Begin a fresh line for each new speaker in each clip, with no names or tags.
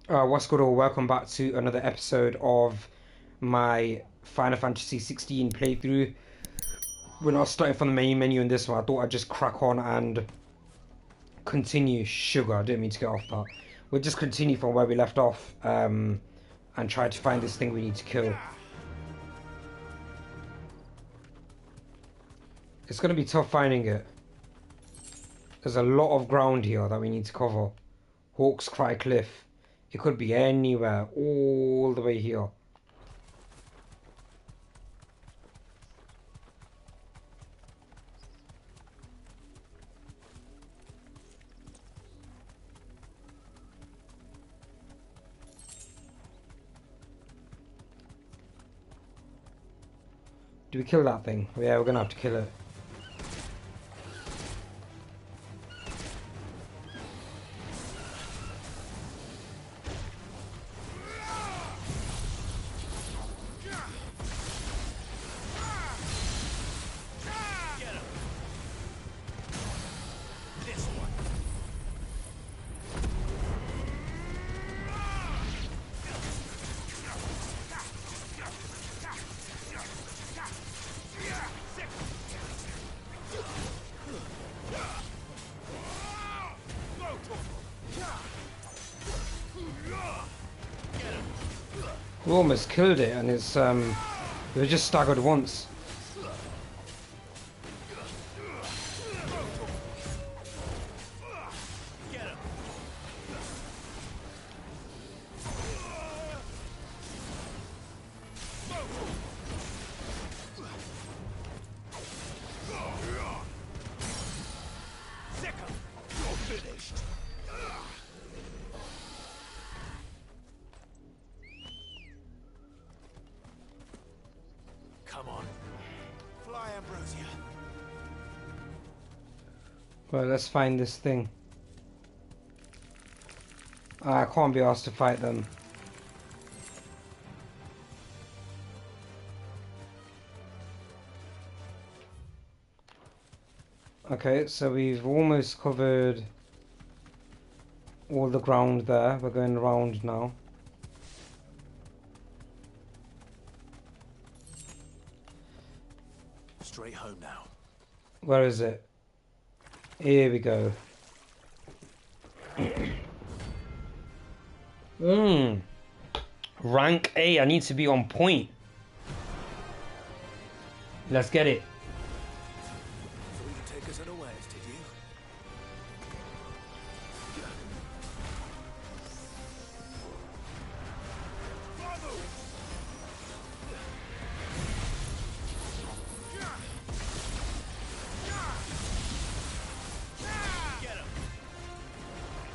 What's good all? Welcome back to another episode of my Final Fantasy 16 playthrough. We're not starting from the main menu in this one. I thought I'd just crack on and continue. Sugar, I didn't mean to get off that. We'll just continue from where we left off and try to find this thing we need to kill. It's going to be tough finding it. There's a lot of ground here that we need to cover. Hawk's Cry Cliff. It could be anywhere, all the way here. Do we kill that thing? Yeah, we're gonna have to kill it. We almost killed it, and it's we were just staggered once.
Come on. Fly, Ambrosia.
Well, let's find this thing. I can't be asked to fight them. Okay, so we've almost covered all the ground there. We're going around now.
Straight home now.
Where is it? Here we go. Rank A. I need to be on point. Let's get it.
So you take us unawares, did you?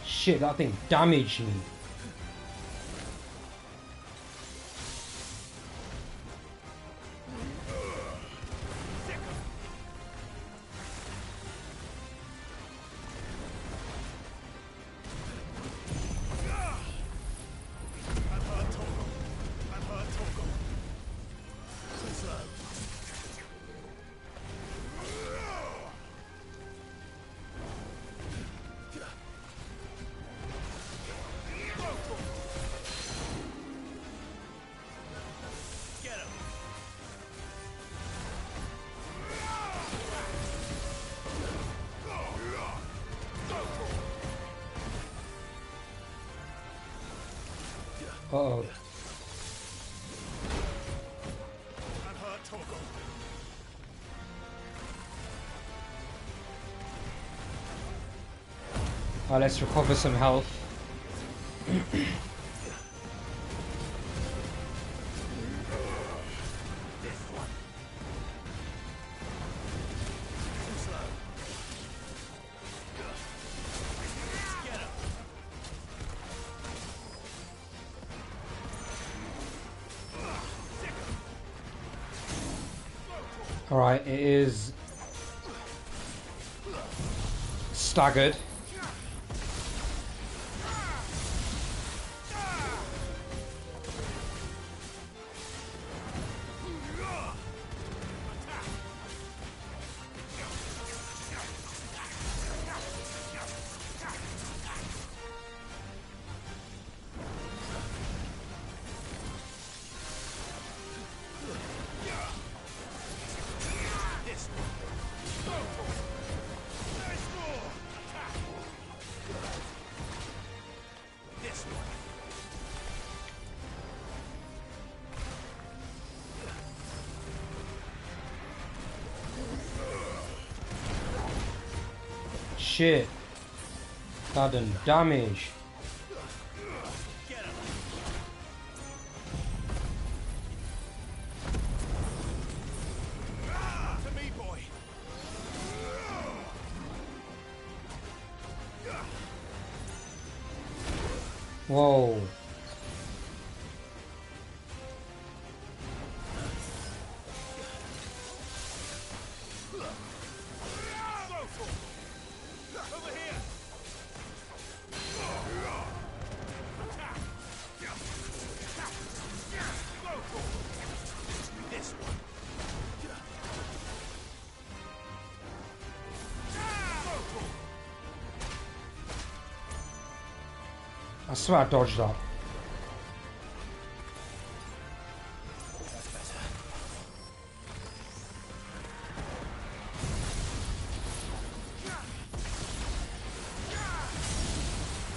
Shit, that thing damaged me. Uh-oh. Let's recover some health. Alright, it is staggered. shit. That done damage.
Get him. To me, boy.
Whoa.
Over here. This one.
I swear I dodged that.
That's better.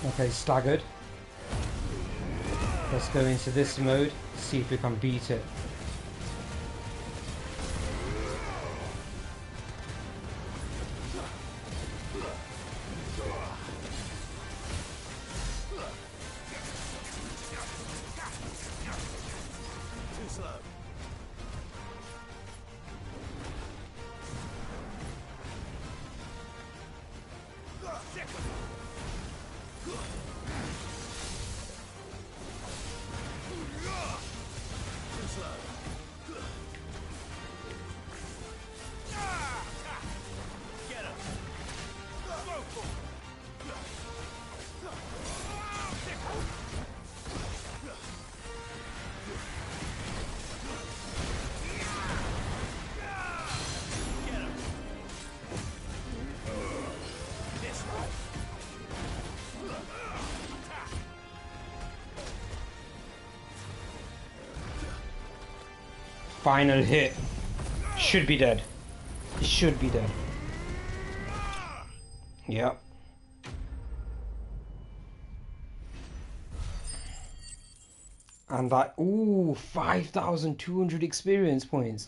Okay, staggered. Let's go into this mode, see if we can beat it.
Too slow. Too slow. Get him. Get him. This way.
Final hit. Should be dead. It should be dead. Yep. And that, ooh, 5,200 experience points.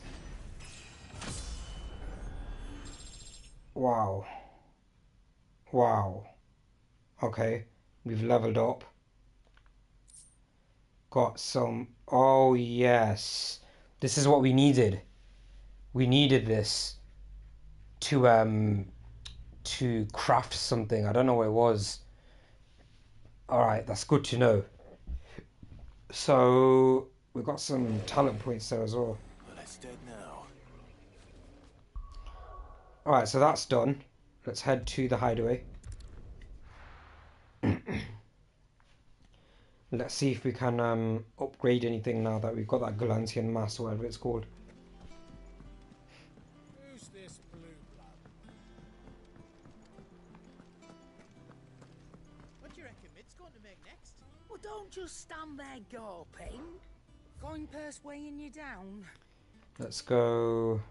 Wow. Wow. Okay, we've leveled up. Got some, oh yes. This is what we needed. We needed this to craft something. I don't know what it was. Alright, that's good to know. So we got some talent points there as well.
Well, it's dead now.
Alright, so that's done. Let's head to the hideaway. Let's see if we can upgrade anything now that we've got that Galantian mass or whatever it's called.
Who's this blue blood? What do you reckon Mid's going to make next?
Well, don't just stand there gawping. Coin purse weighing you down.
Let's go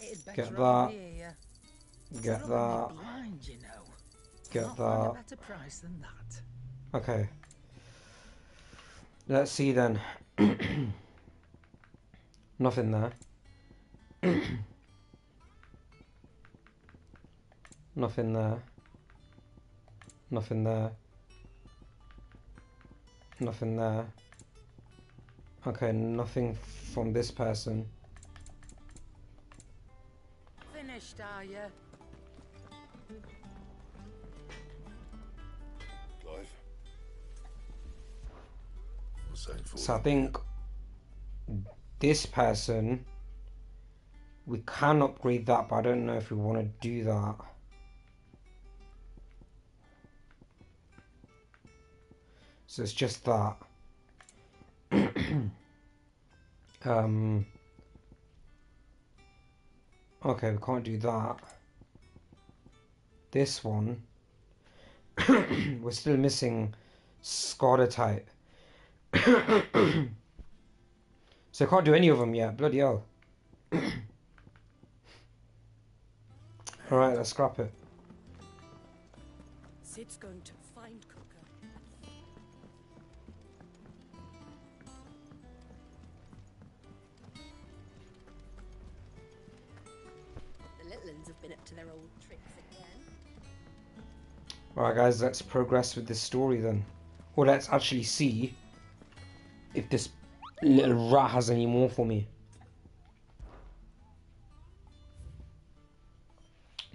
It'd
Get
better
that.
all be here.
get
It's
that.
running me blind, you know.
Get
Not find a
that.
better price than that.
Okay. Let's see then. Nothing there. Nothing there. Nothing there. Nothing there. Okay, nothing from this person.
Finished, are you?
Clive. What's that for?
So I think this person, we can upgrade that, but I don't know if we want to do that. So it's just that. Okay, we can't do that. This one, we're still missing Scarlet type. So I can't do any of them yet. Bloody hell. Alright, let's scrap it.
Sid's going to find Cooker. The little uns have been at to their old tricks again.
Alright guys, let's progress with this story then. Or let's actually see if this little rat has any more for me.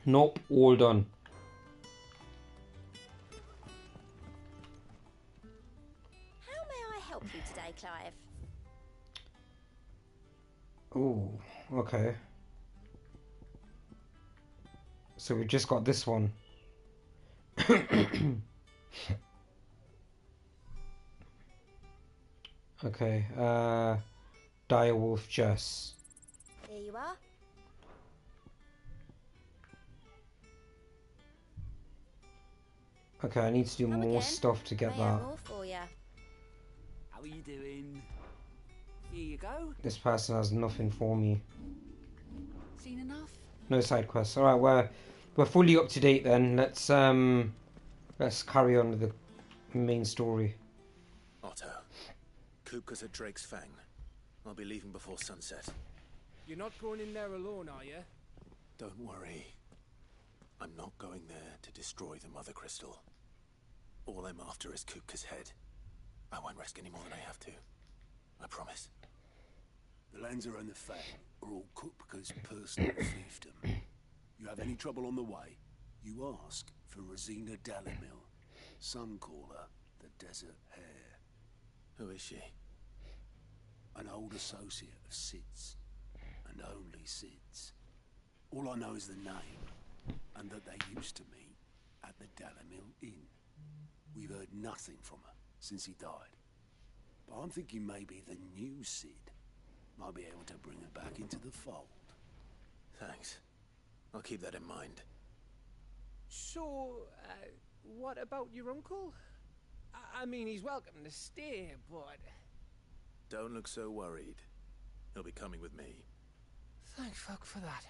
Nope, all done.
How may I help you today, Clive?
Ooh, okay. So we just got this one. Okay, Direwolf Jess.
Here you are.
Okay, I need to do
Come
more
again.
stuff to get
May I
that.
more for ya?
How are you doing? Here you go.
This person has nothing for me.
Seen enough?
No side quests. Alright, we're fully up to date then. Let's carry on with the main story.
Otto, Kupka's at Drake's Fang. I'll be leaving before sunset.
You're not going in there alone, are you?
Don't worry. I'm not going there to destroy the Mother Crystal. All I'm after is Kupka's head. I won't risk any more than I have to. I promise.
The Lancer and the Fang are all Kupka's personal fiefdom. You have any trouble on the way, you ask for Rosina Dalimil. Some call her the Desert Hare.
Who is she?
An old associate of Sid's, and only Sid's. All I know is the name, and that they used to meet at the Dalimil Inn. We've heard nothing from her since he died. But I'm thinking maybe the new Sid might be able to bring her back into the fold.
Thanks. I'll keep that in mind.
So, what about your uncle? I mean, he's welcome to stay, but...
Don't look so worried. He'll be coming with me.
Thank fuck for that.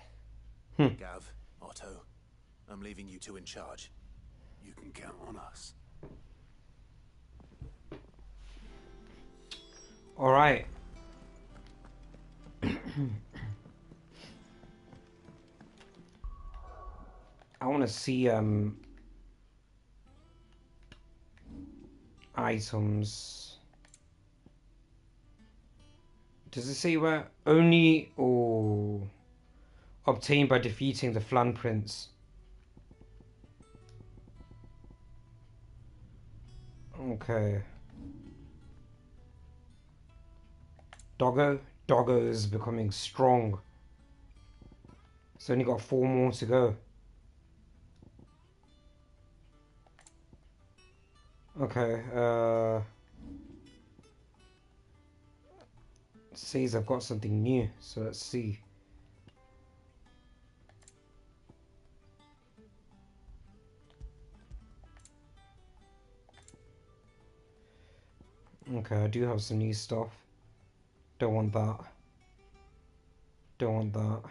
Gav, Otto, I'm leaving you two in charge.
You can count on us.
Alright. I want to see items. Does it say where? Only obtained by defeating the Flan Prince. Okay. Doggo is becoming strong. It's only got 4 more to go. Okay, it says I've got something new, so let's see. Okay, I do have some new stuff. Don't want that. Don't want that.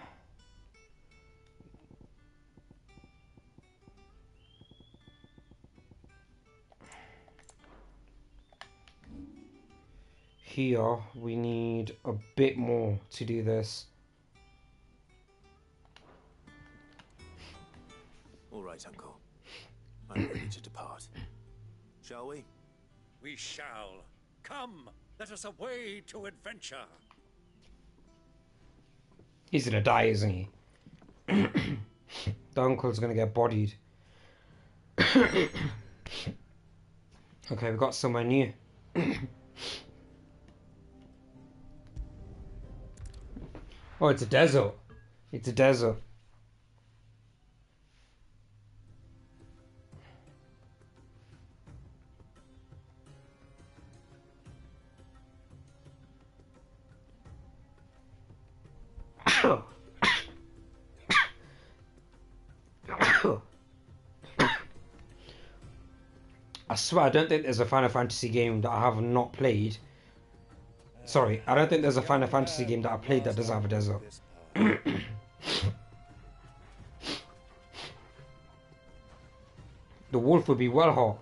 Here, we need a bit more to do this.
All right, Uncle. I'm ready to depart. Shall we?
We shall. Come, let us away to adventure.
He's gonna die, isn't he? The uncle's gonna get bodied. Okay, we got somewhere new. Oh, it's a desert. It's a desert. I swear, I don't think there's a Final Fantasy game that I have not played. Sorry, I don't think there's a Final Fantasy game that I played that doesn't have a desert. The wolf would be well hot.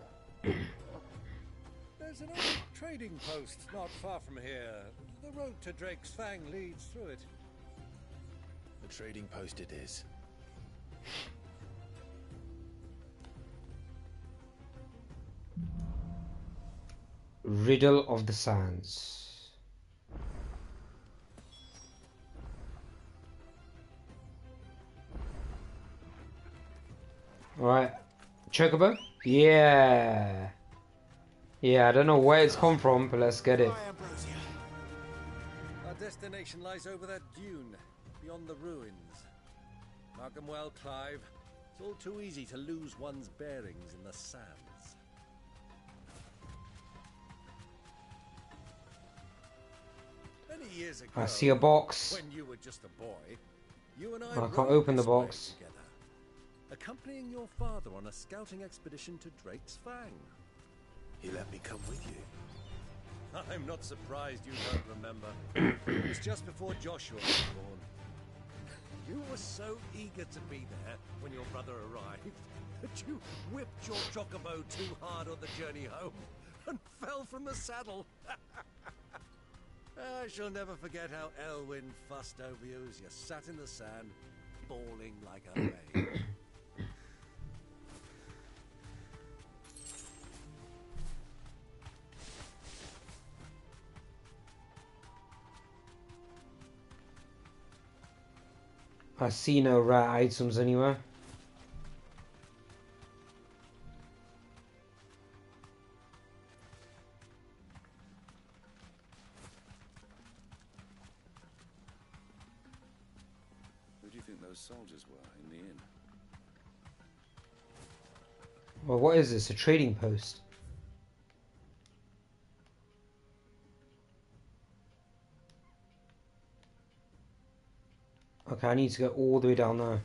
There's an old trading post not far from here. The road to Drake's Fang leads through it.
The trading post it is.
Riddle of the Sands. Alright. Chocobo? Yeah. Yeah, I don't know where it's come from, but let's get it.
Our destination lies over that dune, beyond the ruins. Mark 'em well, Clive. It's all too easy to lose one's bearings in the sands. Many years ago,
I see a box.
when you were just a boy, you and I
I can't
rode
open the
this way
box.
together, accompanying your father on a scouting expedition to Drake's Fang.
He let me come with you.
I'm not surprised you don't remember. It was just before Joshua was born. You were so eager to be there when your brother arrived that you whipped your chocobo too hard on the journey home and fell from the saddle. I shall never forget how Elwyn fussed over you as you sat in the sand, bawling like a babe.
I see no rare items anywhere.
Who do you think those soldiers were in the inn?
Well, what is this? A trading post? Okay, I need to go all the way down there.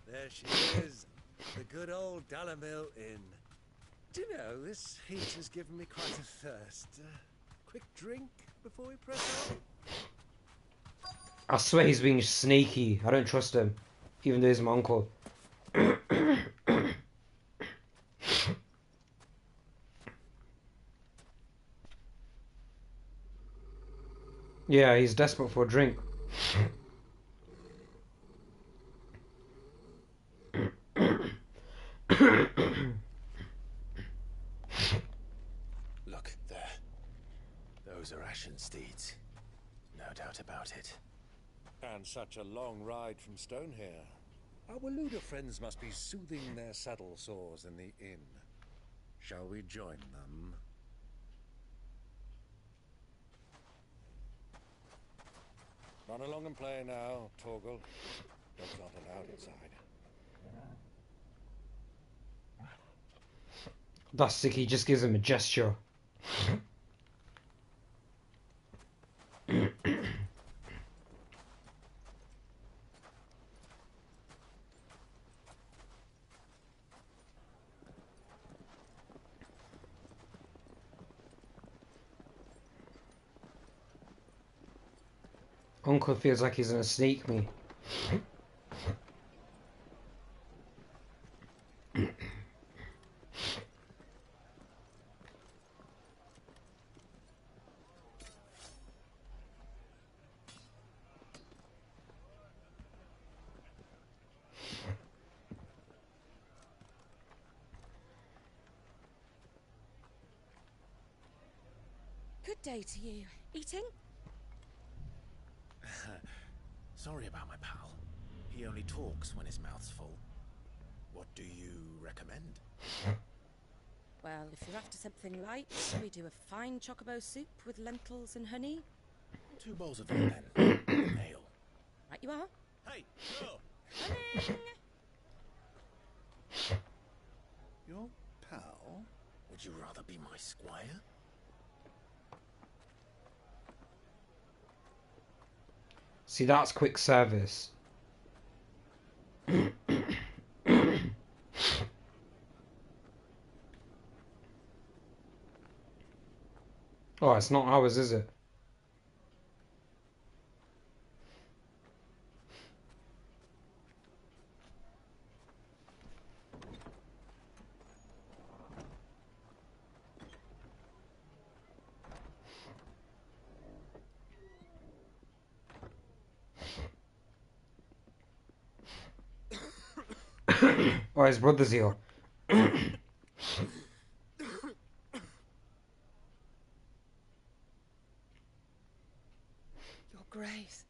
There she is, the good old Dalamil Inn. Do you know, this heat has given me quite a thirst. Quick drink before we press on?
I swear he's being sneaky. I don't trust him, even though he's my uncle. Yeah, he's desperate for a drink.
Look, there. Those are Ashen steeds. No doubt about it.
And such a long ride from Stonehere. Our Waluda friends must be soothing their saddle sores in the inn. Shall we join them? Run along and play now, Torgal. Dogs aren't allowed inside.
That's sick, he just gives him a gesture. Uncle feels like he's gonna sneak me.
Good day to you. Eating?
Sorry about my pal. He only talks when his mouth's full. What do you recommend?
Well, if you're after something light, we do a fine chocobo soup with lentils and honey.
2 bowls of that then. Ale.
Right you are.
Hey, girl!
Coming!
Your pal?
Would you rather be my squire?
See, that's quick service. Oh, it's not ours, is it? Oh, his brother's here.
Your Grace,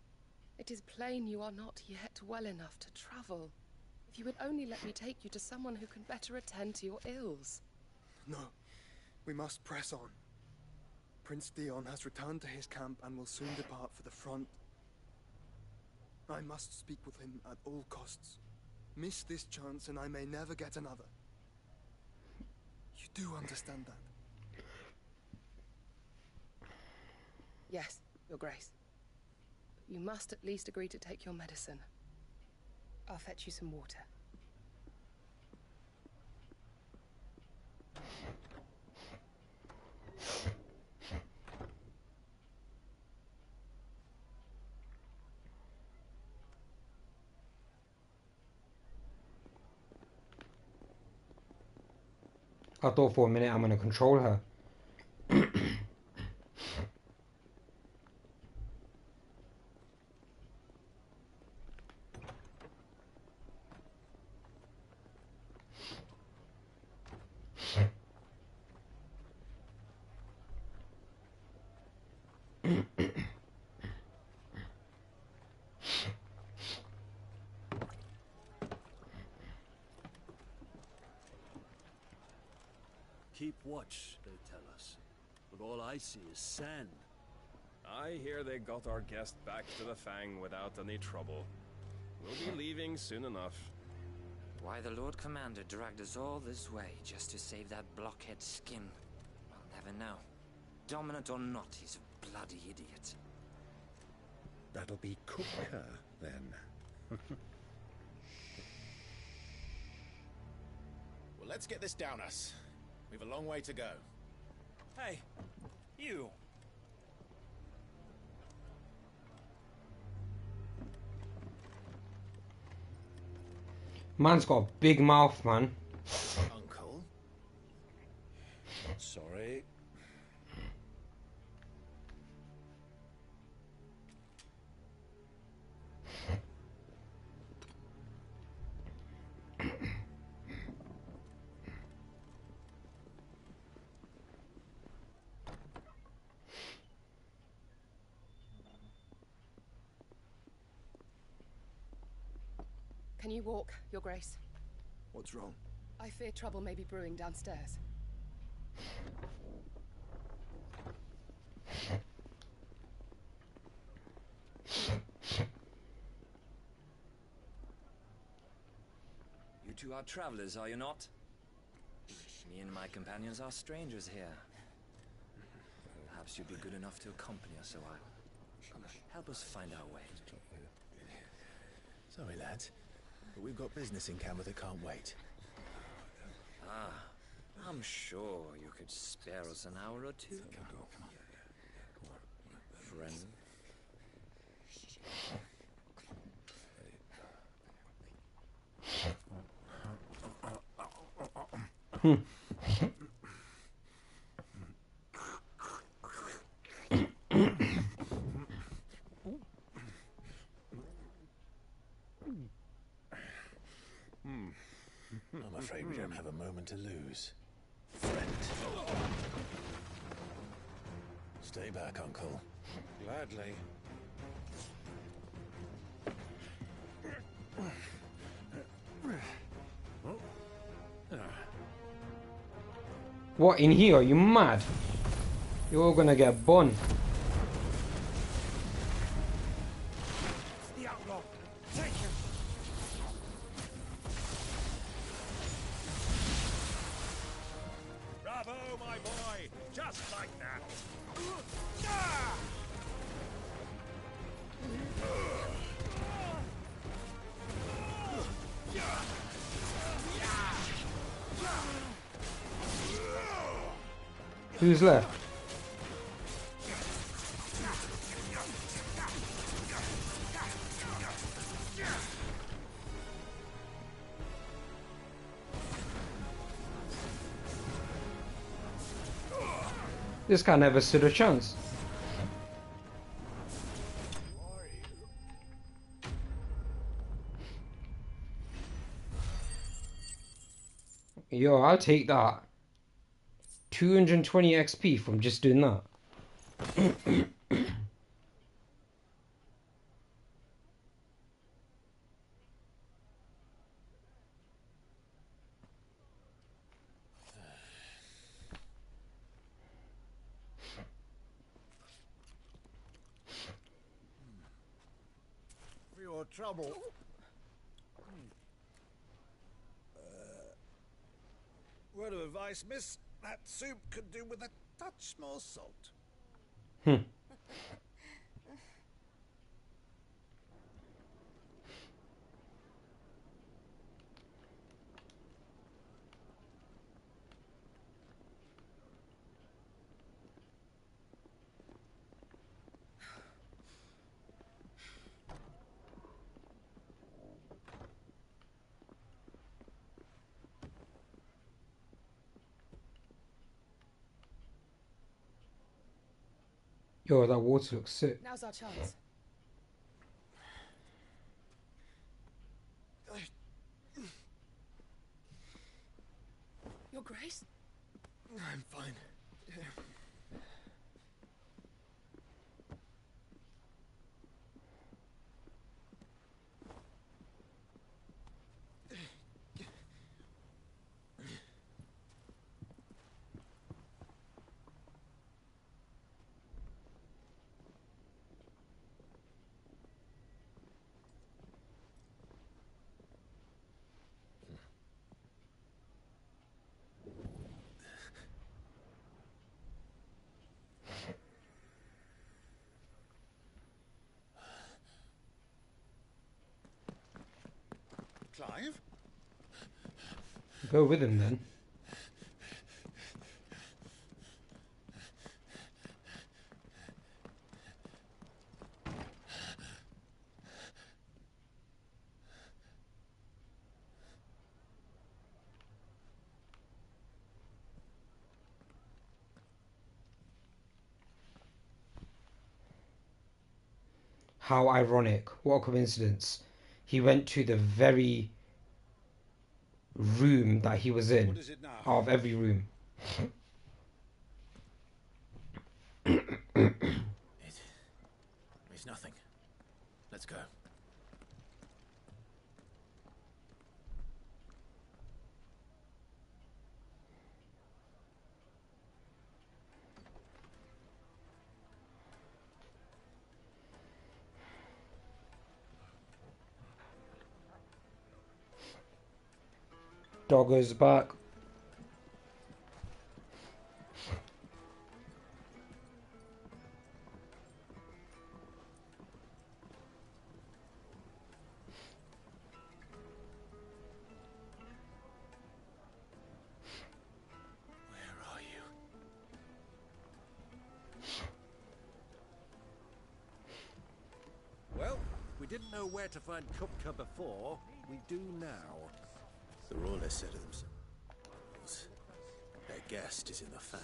it is plain you are not yet well enough to travel. If you would only let me take you to someone who can better attend to your ills.
No, we must press on. Prince Dion has returned to his camp and will soon depart for the front. I must speak with him at all costs. Miss this chance and I may never get another. You do understand that?
Yes, Your Grace. But you must at least agree to take your medicine. I'll fetch you some water.
I thought for a minute I'm gonna control her.
Keep watch, they tell us. But all I see is sand.
I hear they got our guest back to the Fang without any trouble. We'll be leaving soon enough.
Why the Lord Commander dragged us all this way just to save that blockhead skin, I'll never know. Dominant or not, he's a bloody idiot.
That'll be Cooker, then.
Well, let's get this down us. We've a long way to go.
Hey, you!
Man's got a big mouth, man.
Uncle?
Sorry.
Can you walk, Your Grace?
What's wrong?
I fear trouble may be brewing downstairs.
You two are travelers, are you not? Me and my companions are strangers here. Perhaps you'd be good enough to accompany us a while. Help us find our way.
Sorry, lads, but we've got business in camera that can't wait.
Ah, I'm sure you could spare us an hour or two. Friend.
I'm afraid we don't have a moment to lose. Friend. Stay back, Uncle.
Gladly.
What, in here? Are you mad? You're all gonna get bun.
The outlaw. Take him.
Bravo, my boy! Just like that!
Who's left? This guy never stood a chance. Yo, I'll take that. 220 XP from just doing that.
For your trouble. Word of advice, miss. That soup could do with a touch more salt.
Yo, that water looks sick.
Now's our chance. Your Grace?
I'm fine.
Clive?
Go with him then. How ironic. What a coincidence. He went to the very room that he was in, out of every room.
It's nothing. Let's go.
Doggo's back.
Well, we didn't know where to find Kupka before. We do now.
The Rawlers said to themselves, their guest is in the Fang.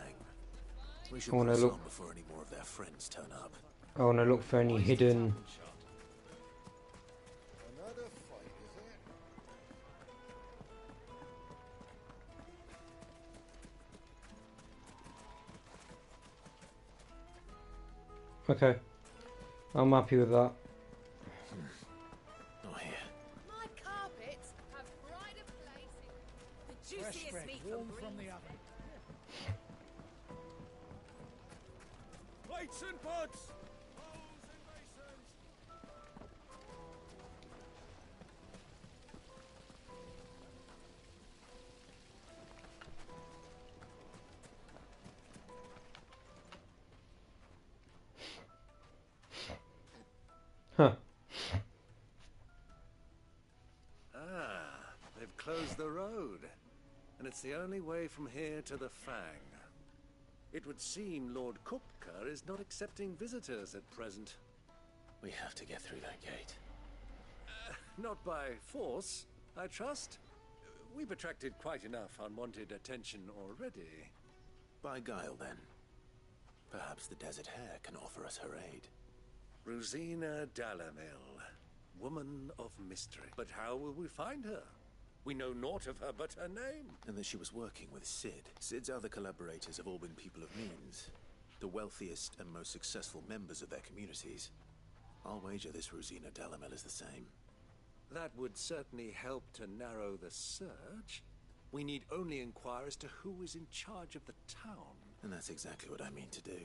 We should
I wanna
press
look-
on before any more of their friends turn up.
I want to look for any hidden...
Another fight, is it?
Okay. I'm happy with that.
Not here.
My carpets have pride of place in the juiciest meat from the oven.
Plates and pots! Bowls and basins!
Huh.
They've closed the road. And it's the only way from here to the Fang. It would seem Lord Kupka is not accepting visitors at present.
We have to get through that gate.
Not by force, I trust. We've attracted quite enough unwanted attention already.
By guile, then. Perhaps the Desert Hare can offer us her aid.
Rosina Dalamil, woman of mystery. But how will we find her? We know naught of her but her name.
And that she was working with Cid. Cid's other collaborators have all been people of means. The wealthiest and most successful members of their communities. I'll wager this Rosina Dalamel is the same.
That would certainly help to narrow the search. We need only inquire as to who is in charge of the town.
And that's exactly what I mean to do.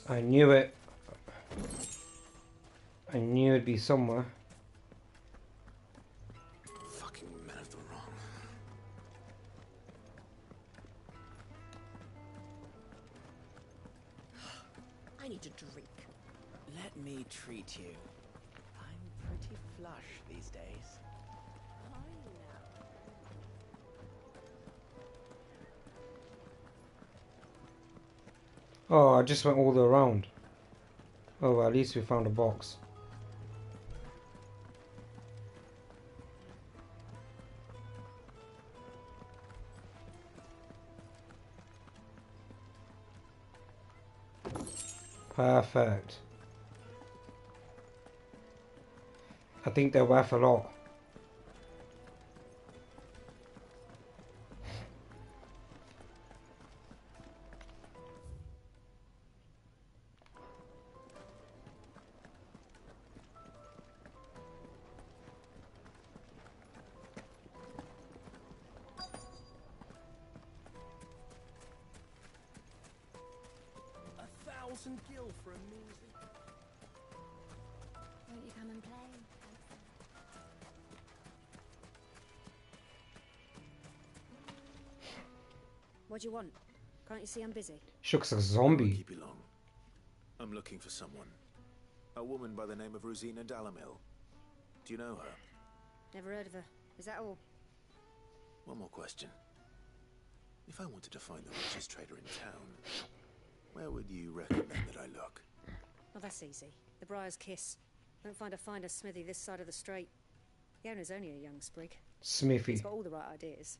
I knew it. I knew it'd be somewhere.
Fucking men of the wrong.
I need a drink.
Let me treat you. I'm pretty flush these days.
Oh, I just went all the way around. Oh, well, at least we found a box. Perfect. I think they're worth a lot.
Gil for a measly.
Won't you come and play?
What do you want? Can't you see I'm busy?
She looks like a
I
zombie.
won't keep you long. I'm looking for someone. A woman by the name of Rosina Dalamil. Do you know her?
Never heard of her. Is that all?
One more question. If I wanted to find the richest trader in town, where would you recommend that I look?
Well, that's easy. The Briar's Kiss. Won't find a finer smithy this side of the strait. The owner's only a young sprig.
Smithy.
He's got all the right ideas.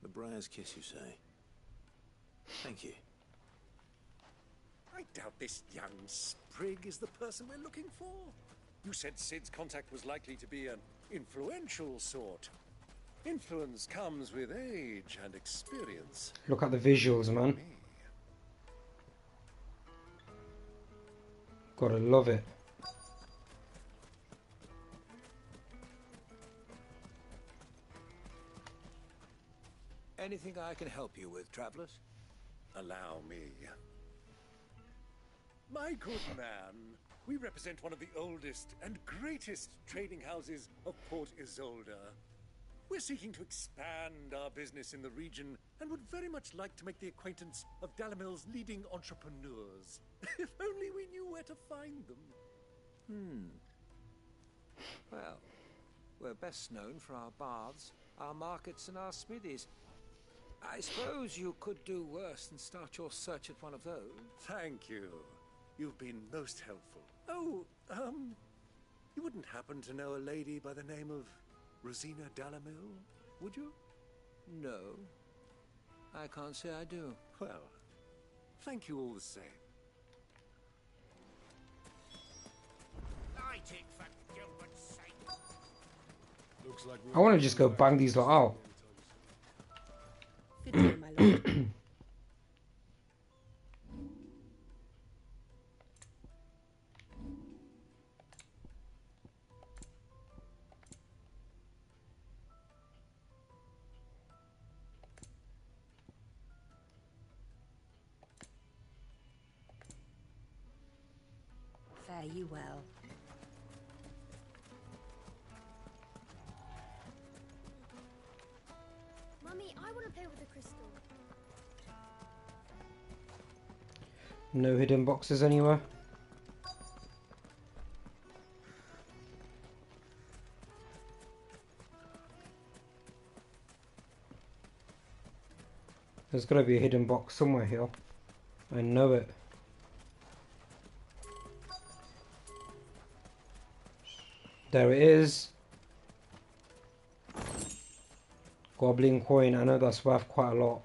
The Briar's Kiss, you say? Thank you.
I doubt this young sprig is the person we're looking for. You said Cid's contact was likely to be an influential sort. Influence comes with age and experience.
Look at the visuals, man. Gotta love it.
Anything I can help you with, travelers? Allow me. My good man, we represent one of the oldest and greatest trading houses of Port Isolde. We're seeking to expand our business in the region and would very much like to make the acquaintance of Dalamil's leading entrepreneurs. If only we knew where to find them.
Well, we're best known for our baths, our markets, and our smithies. I suppose you could do worse than start your search at one of those.
Thank you. You've been most helpful. Oh, you wouldn't happen to know a lady by the name of Rosina Dalamil, would you?
No, I can't say I do.
Well, thank you all the same.
I want to just go bang these lot out.
Good day, my lord. Fare you well.
Mummy, I want to play with the crystal.
No hidden boxes anywhere. There's gotta be a hidden box somewhere here. I know it. There it is. Goblin coin, I know that's worth quite a lot.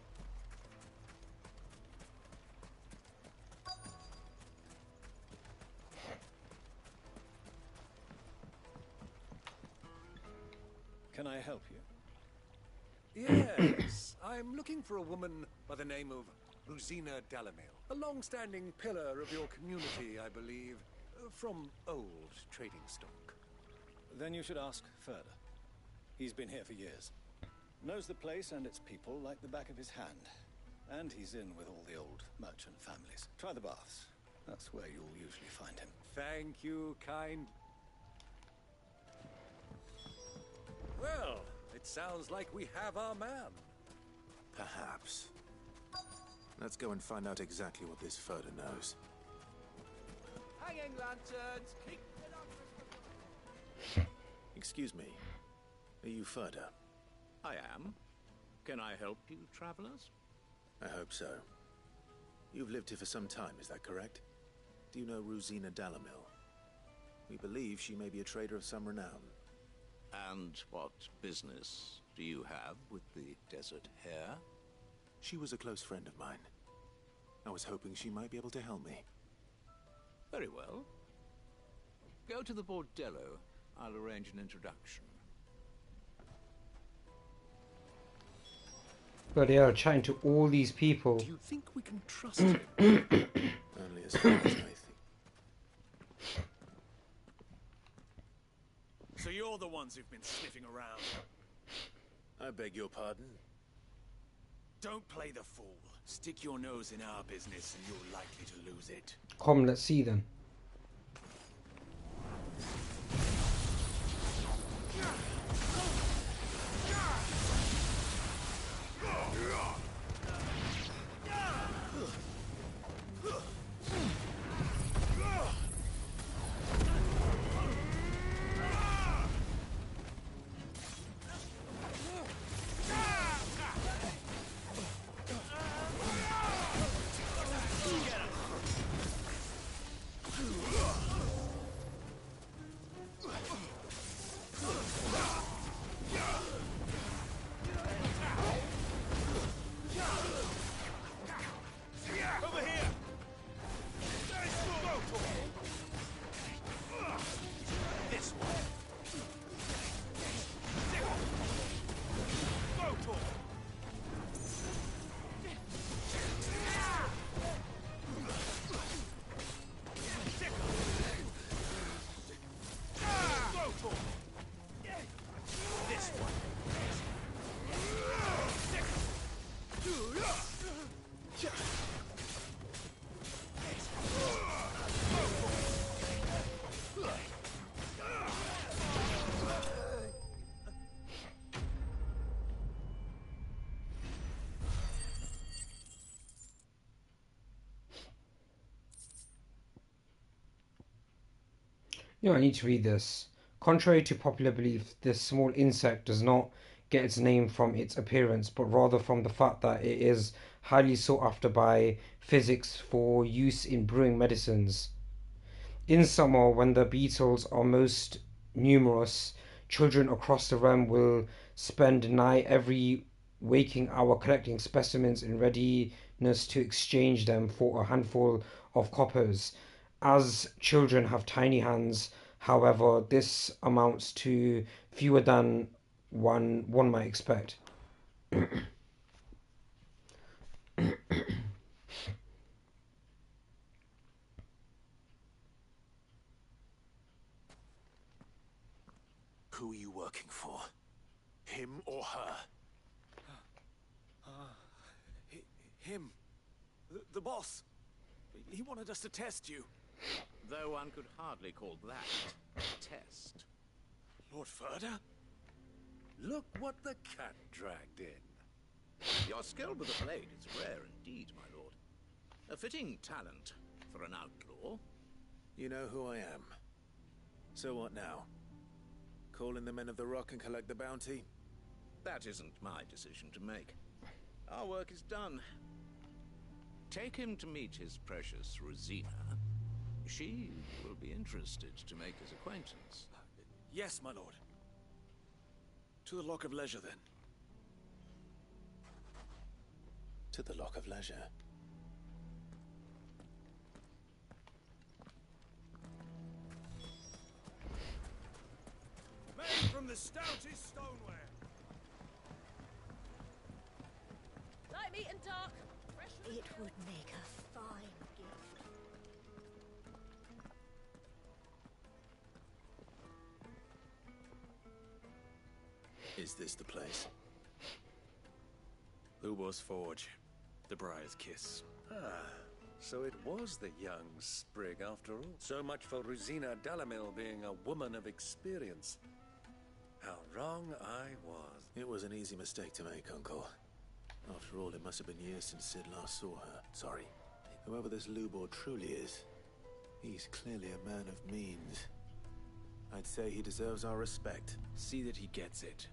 Can I help you?
Yes, I'm looking for a woman by the name of Rosina Dalamil, a long-standing pillar of your community, I believe, from old trading stock.
Then you should ask further. He's been here for years. Knows the place and its people like the back of his hand. And he's in with all the old merchant families. Try the baths. That's where you'll usually find him.
Thank you, kind. Well, it sounds like we have our man.
Perhaps. Let's go and find out exactly what this Furder knows.
Hanging lanterns, keep it up.
Excuse me. Are you Furder?
I am. Can I help you, travelers?
I hope so. You've lived here for some time, is that correct? Do you know Rosina Dalamil? We believe she may be a trader of some renown.
And what business do you have with the desert hare?
She was a close friend of mine. I was hoping she might be able to help me.
Very well. Go to the bordello. I'll arrange an introduction.
But they are chatting to all these people.
Do you think we can trust him?
Only as far as I think.
So you're the ones who've been sniffing around.
I beg your pardon?
Don't play the fool. Stick your nose in our business and you're likely to lose it.
Come, let's see then. I need to read this. Contrary to popular belief, this small insect does not get its name from its appearance, but rather from the fact that it is highly sought after by physics for use in brewing medicines. In summer, when the beetles are most numerous, children across the realm will spend nigh every waking hour collecting specimens in readiness to exchange them for a handful of coppers. As children have tiny hands, however, this amounts to fewer than one might expect.
Who are you working for? Him or her?
Him. The boss. He wanted us to test you.
Though one could hardly call that a test.
Lord Furder?
Look what the cat dragged in. Your skill with the blade is rare indeed, my lord. A fitting talent for an outlaw.
You know who I am. So what now? Call in the Men of the Rock and collect the bounty?
That isn't my decision to make. Our work is done. Take him to meet his precious Rosina. She will be interested to make his acquaintance.
Yes, my lord. To the Lock of Leisure, then.
To the Lock of Leisure.
Made from the stoutest stoneware.
Light meat and dark.
It would make a fine gift.
Is this the place?
Lubor's Forge. The Briar's Kiss. Ah, so it was the young sprig after all. So much for Rosina Dalamil being a woman of experience. How wrong I was.
It was an easy mistake to make, Uncle. After all, it must have been years since Sid last saw her. Sorry. Whoever this Lubor truly is, he's clearly a man of means. I'd say he deserves our respect.
See that he gets it.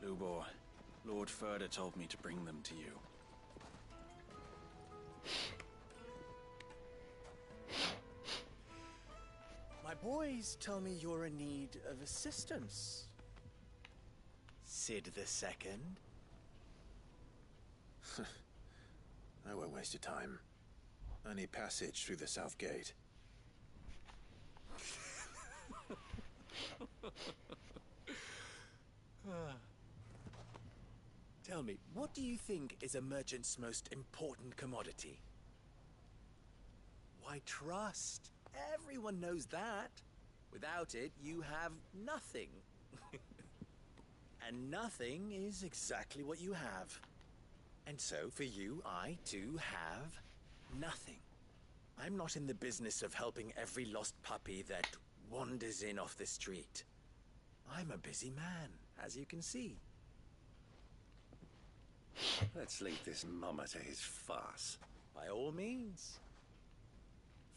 Lubor, Lord Furder told me to bring them to you.
My boys tell me you're in need of assistance. Sid the Second.
I won't waste your time. I need passage through the south gate.
Tell me, what do you think is a merchant's most important commodity? Why, trust. Everyone knows that. Without it, you have nothing. And nothing is exactly what you have. And so, for you, I, too, have nothing. I'm not in the business of helping every lost puppy that wanders in off the street. I'm a busy man, as you can see.
Let's leave this mummer to his farce.
By all means.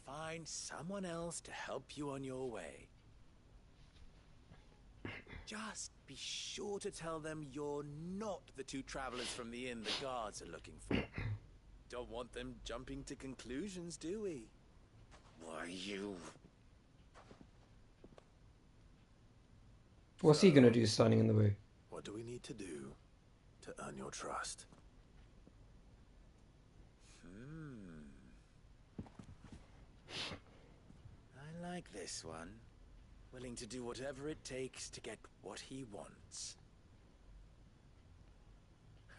Find someone else to help you on your way. Just be sure to tell them you're not the two travelers from the inn the guards are looking for. Don't want them jumping to conclusions, do we?
Why, you...
What's he gonna do standing in the way?
What do we need to do to earn your trust?
I like this one. Willing to do whatever it takes to get what he wants.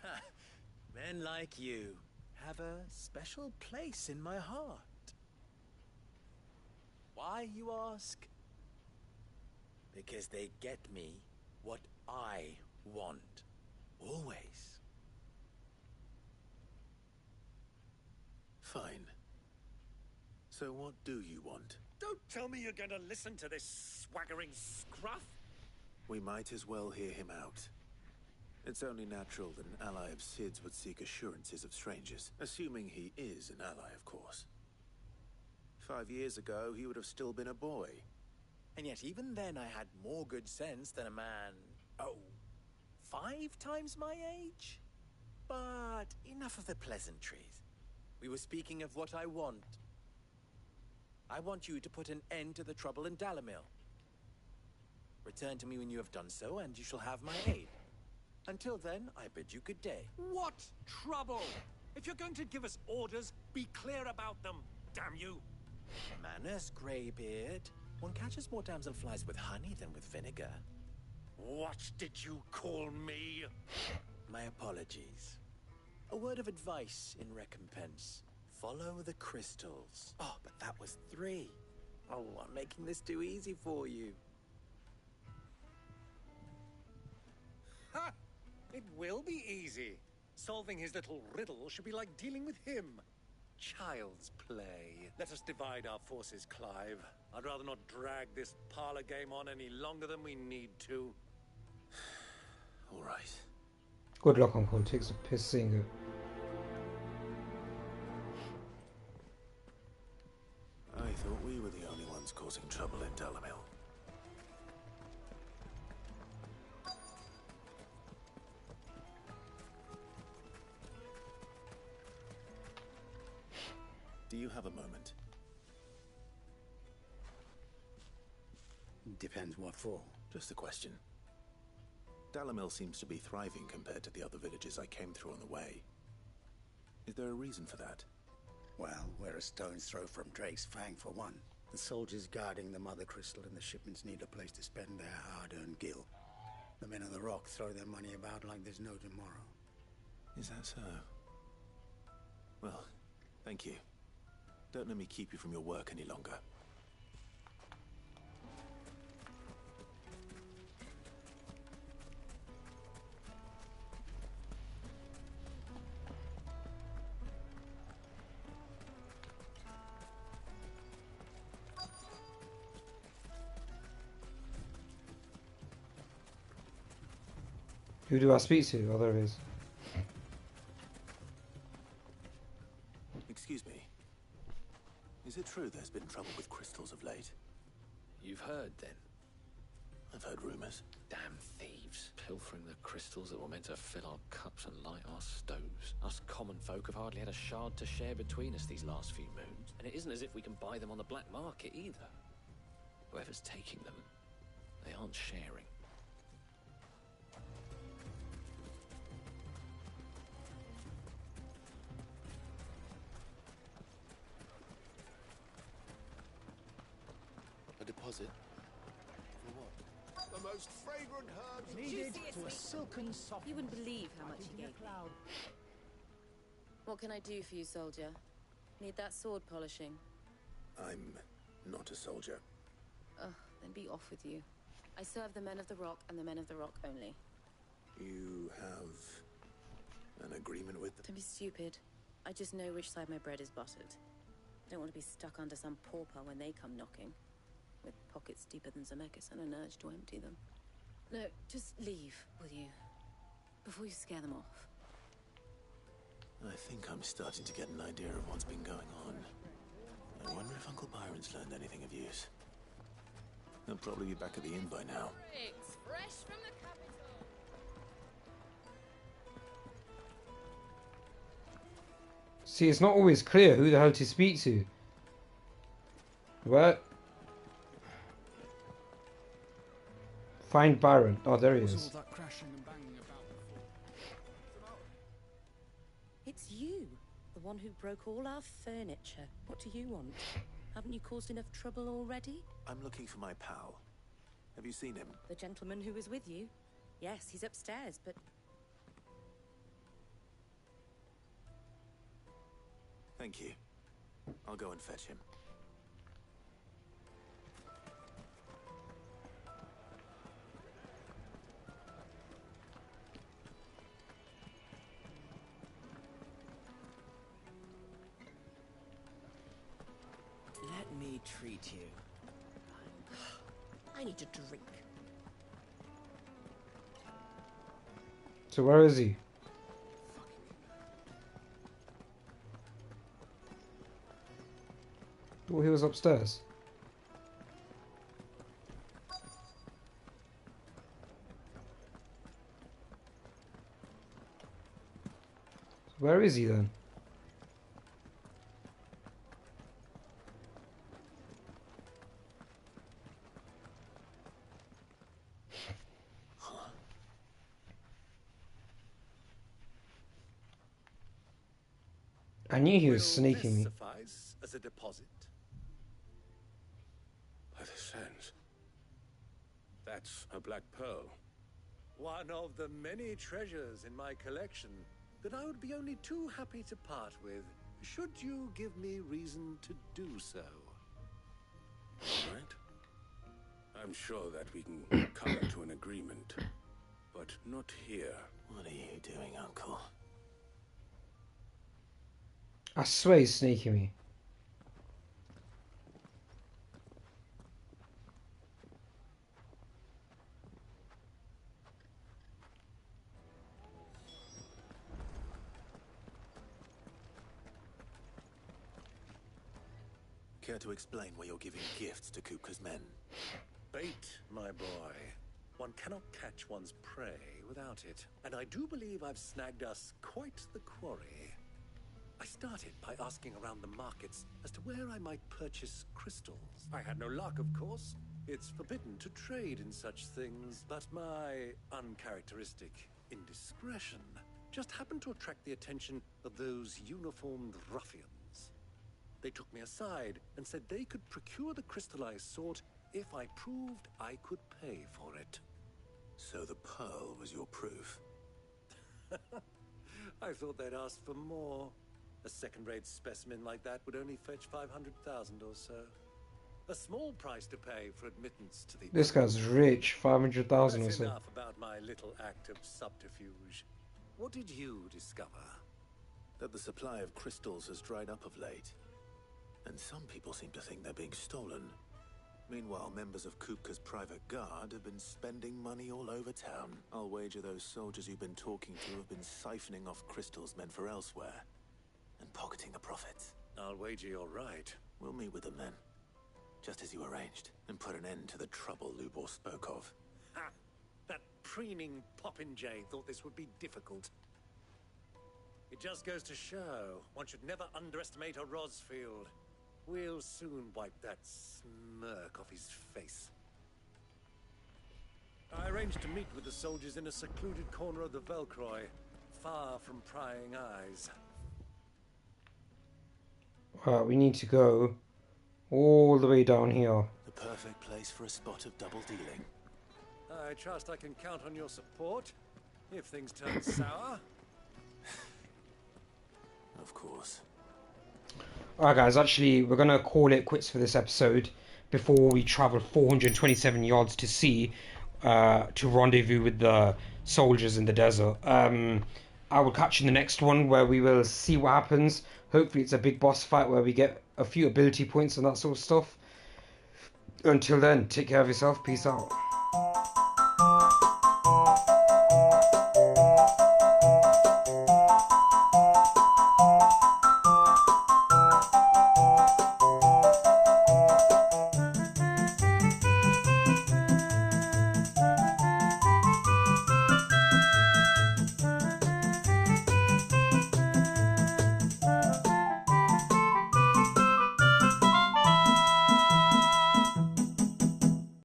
Ha! Men like you have a special place in my heart. Why, you ask? Because they get me what I want. Always.
Fine. So what do you want?
Don't tell me you're going to listen to this swaggering scruff.
We might as well hear him out. It's only natural that an ally of Sid's would seek assurances of strangers, assuming he is an ally, of course. 5 years ago, he would have still been a boy.
And yet even then I had more good sense than a man, 5 times my age? But enough of the pleasantries. We were speaking of what I want. I want you to put an end to the trouble in Dalamil. Return to me when you have done so, and you shall have my aid. Until then, I bid you good day.
What trouble? If you're going to give us orders, be clear about them, damn you!
Manners, Greybeard. One catches more damselflies with honey than with vinegar.
What did you call me?
My apologies. A word of advice in recompense. Follow the crystals. Oh, but that was 3. Oh, I'm making this too easy for you.
Ha! It will be easy. Solving his little riddle should be like dealing with him. Child's play. Let us divide our forces, Clive. I'd rather not drag this parlor game on any longer than we need to.
All right.
Good luck, Uncle. Takes a piss seeing it.
I thought we were the only ones causing trouble in Dalamil. Do you have a moment?
Depends what for.
Just a question. Dalamil seems to be thriving compared to the other villages I came through on the way. Is there a reason for that?
Well, we're a stone's throw from Drake's Fang for one. The soldiers guarding the Mother Crystal and the shipments need a place to spend their hard-earned gil. The men of the Rock throw their money about like there's no tomorrow.
Is that so? Well, thank you. Don't let me keep you from your work any longer.
Who do I speak to? Oh, there it is.
Excuse me. Is it true there's been trouble with crystals of late?
You've heard, then?
I've heard rumors.
Damn thieves. Pilfering the crystals that were meant to fill our cups and light our stoves. Us common folk have hardly had a shard to share between us these last few moons. And it isn't as if we can buy them on the black market, either. Whoever's taking them, they aren't sharing.
A deposit? For what?
The most fragrant herbs
Needed to a silken soft.
You wouldn't believe how much he gave me. What can I do for you, soldier? Need that sword polishing?
I'm not a soldier.
Ugh, then be off with you. I serve the men of the Rock and the men of the Rock only.
You have an agreement with them?
Don't be stupid. I just know which side my bread is buttered. Don't want to be stuck under some pauper when they come knocking. With pockets deeper than Zemeckis and an urge to empty them. No, just leave, will you? Before you scare them off.
I think I'm starting to get an idea of what's been going on. I wonder if Uncle Byron's learned anything of use. He'll probably be back at the inn by now.
Fresh from the capital.
See, it's not always clear who the hell to speak to. What? Find Byron. Oh, there he is.
It's you, the one who broke all our furniture. What do you want? Haven't you caused enough trouble already?
I'm looking for my pal. Have you seen him?
The gentleman who was with you? Yes, he's upstairs, but...
Thank you. I'll go and fetch him.
Let me treat you. I need a drink.
So where is he? Oh, he was upstairs. Where is he then? I knew he was sneaking me.
Suffice as a deposit?
By the sands. That's a black pearl.
One of the many treasures in my collection that I would be only too happy to part with, should you give me reason to do so.
All right. I'm sure that we can come to an agreement, but not here.
What are you doing, Uncle?
I swear he's sneaking me.
Care to explain why you're giving gifts to Kupka's men?
Bait, my boy. One cannot catch one's prey without it. And I do believe I've snagged us quite the quarry. I started by asking around the markets as to where I might purchase crystals. I had no luck, of course. It's forbidden to trade in such things, but my uncharacteristic indiscretion
just happened to attract the attention of those uniformed ruffians. They took me aside and said they could procure the crystallized sort if I proved I could pay for it.
So the pearl was your proof?
I thought they'd ask for more. A second-rate specimen like that would only fetch 500,000 or so. A small price to pay for admittance to the...
This guy's rich, 500,000 or
That's
so.
enough about my little act of subterfuge. What did you discover?
That the supply of crystals has dried up of late. And some people seem to think they're being stolen. Meanwhile, members of Kupka's private guard have been spending money all over town. I'll wager those soldiers you've been talking to have been siphoning off crystals meant for elsewhere. And pocketing the profits.
I'll wager you're right.
We'll meet with them then. Just as you arranged. And put an end to the trouble Lubor spoke of.
Ha! That preening popinjay thought this would be difficult. It just goes to show one should never underestimate a Rosfield. We'll soon wipe that smirk off his face. I arranged to meet with the soldiers in a secluded corner of the Velcroy, far from prying eyes.
Right, we need to go all the way down here.
The perfect place for a spot of double dealing.
I trust I can count on your support, if things turn sour.
Of course.
Alright guys, actually we're gonna call it quits for this episode before we travel 427 yards to sea to rendezvous with the soldiers in the desert. I will catch you in the next one where we will see what happens. Hopefully it's a big boss fight where we get a few ability points and that sort of stuff. Until then, take care of yourself. Peace out.